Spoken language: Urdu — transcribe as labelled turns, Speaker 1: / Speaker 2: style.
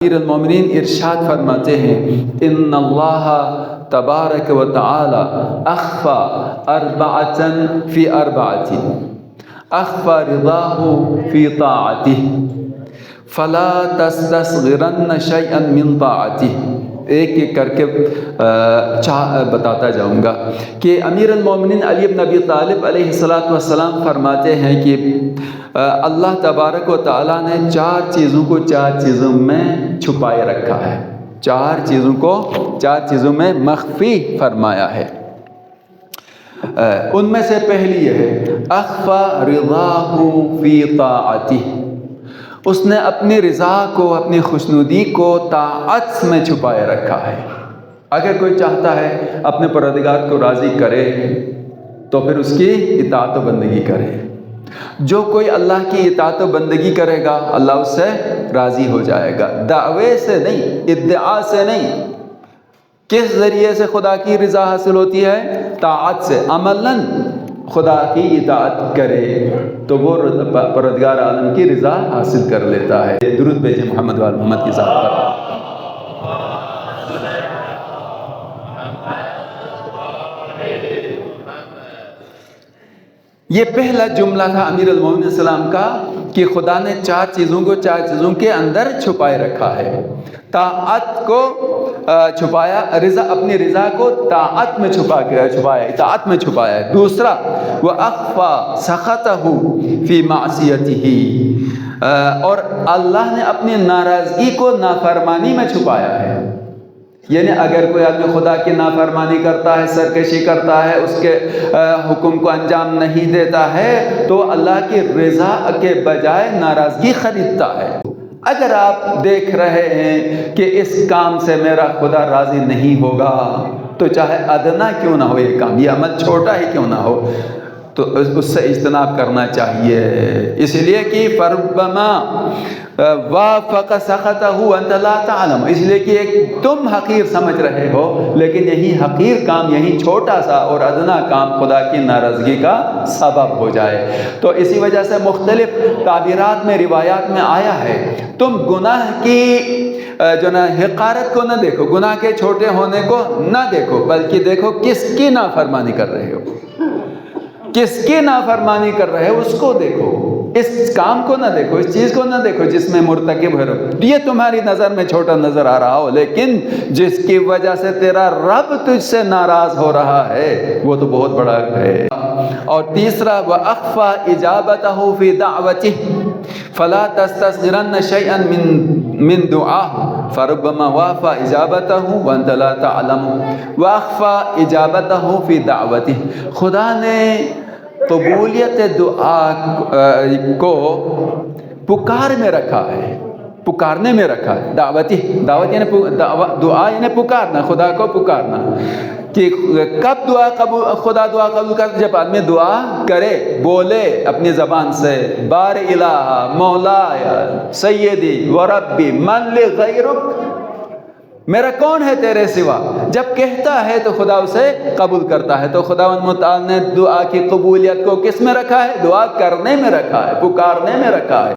Speaker 1: امیر المومنین ارشاد فرماتے ہیں ان اللہ تبارک و تعالی اخفى اربعة فی اربعة اخفى رضاہ فی طاعته فلا تستصغرن شیئا من طاعته۔ ایک ایک کر کے بتاتا جاؤں گا کہ امیر المومنین علی بن ابی طالب علیہ السلام فرماتے ہیں کہ اللہ تبارک و تعالیٰ نے چار چیزوں کو چار چیزوں میں چھپائے رکھا ہے، چار چیزوں کو چار چیزوں میں مخفی فرمایا ہے۔ ان میں سے پہلی یہ ہے اخفى رضاہ فی طاعتہ، اس نے اپنی رضا کو، اپنی خوشنودی کو طاعت میں چھپائے رکھا ہے۔ اگر کوئی چاہتا ہے اپنے پروردگار کو راضی کرے تو پھر اس کی اطاعت و بندگی کرے۔ جو کوئی اللہ کی اطاعت و بندگی کرے گا اللہ اس سے راضی ہو جائے گا، دعوے سے نہیں، ادعا سے نہیں۔ کس ذریعے سے خدا کی رضا حاصل ہوتی ہے؟ طاعت سے، عملاً خدا کی اطاعت کرے تو وہ پروردگار عالم کی رضا حاصل کر لیتا ہے۔ درود بھیجیں محمد وآل محمد کی ذات پر۔ یہ پہلا جملہ تھا امیر المومنین السلام کا کہ خدا نے چار چیزوں کو چار چیزوں کے اندر چھپائے رکھا ہے۔ طاعت کو چھپایا، رضا، اپنی رضا کو طاعت میں چھپایا، اطاعت میں چھپایا ہے۔ دوسرا وَأَخْفَى سَخَطَهُ فِي مَعْصِيَتِهِ، اور اللہ نے اپنی ناراضگی کو نافرمانی میں چھپایا ہے۔ یعنی اگر کوئی آدمی خدا کی نافرمانی کرتا ہے، سرکشی کرتا ہے، اس کے حکم کو انجام نہیں دیتا ہے تو اللہ کی رضا کے بجائے ناراضگی خریدتا ہے۔ اگر آپ دیکھ رہے ہیں کہ اس کام سے میرا خدا راضی نہیں ہوگا تو چاہے ادنا کیوں نہ ہو یہ کام، یہ عمل چھوٹا ہی کیوں نہ ہو، تو اس سے اجتناب کرنا چاہیے۔ اس لیے کہ فربما وافق سخطہ وانت لا تعلم، اس لیے کہ تم حقیر سمجھ رہے ہو لیکن یہی حقیر کام، یہی چھوٹا سا اور ادنا کام خدا کی ناراضگی کا سبب ہو جائے۔ تو اسی وجہ سے مختلف تعبیرات میں، روایات میں آیا ہے تم گناہ کی جو نا حقارت کو نہ دیکھو، گناہ کے چھوٹے ہونے کو نہ دیکھو، بلکہ دیکھو کس کی نافرمانی کر رہے ہو، کس کی نافرمانی کر رہے ہو اس کو دیکھو، اس کام کو نہ دیکھو، اس چیز کو نہ دیکھو جس میں مرتکب ہو رہے ہو۔ یہ تمہاری نظر میں چھوٹا نظر آ رہا ہو لیکن جس کی وجہ سے تیرا رب تجھ سے ناراض ہو رہا ہے وہ تو بہت بڑا ہے۔ اور تیسرا وَأَخْفَى إِجَابَتَهُ فِي دَعْوَتِهِ فَلَا تَسْتَصْغِرَنَّ شَيْئًا مِّن دُعَاهُ فَرُبَّمَا وَافَى إِجَابَتَهُ وَأَنْتَ لَا تَعْلَمُ۔ وَأَخْفَى إِجَابَتَهُ فِي دَعْوَتِهِ، خدا نے قبولیت دعا کو پکار میں رکھا ہے، پکارنے میں رکھا ہے۔ دعوت یعنی دعا یعنی پکارنا، خدا کو پکارنا۔ کہ کب خدا دعا قبول کرتا؟ جب آدمی دعا کرے، بولے اپنی زبان سے بار الہ مولا سیدی و ربی من لغیرک، میرا کون ہے تیرے سوا، جب کہتا ہے تو خدا اسے قبول کرتا ہے۔ تو خداوند متعال نے دعا کی قبولیت کو کس میں رکھا ہے؟ دعا کرنے میں رکھا ہے، پکارنے میں رکھا ہے۔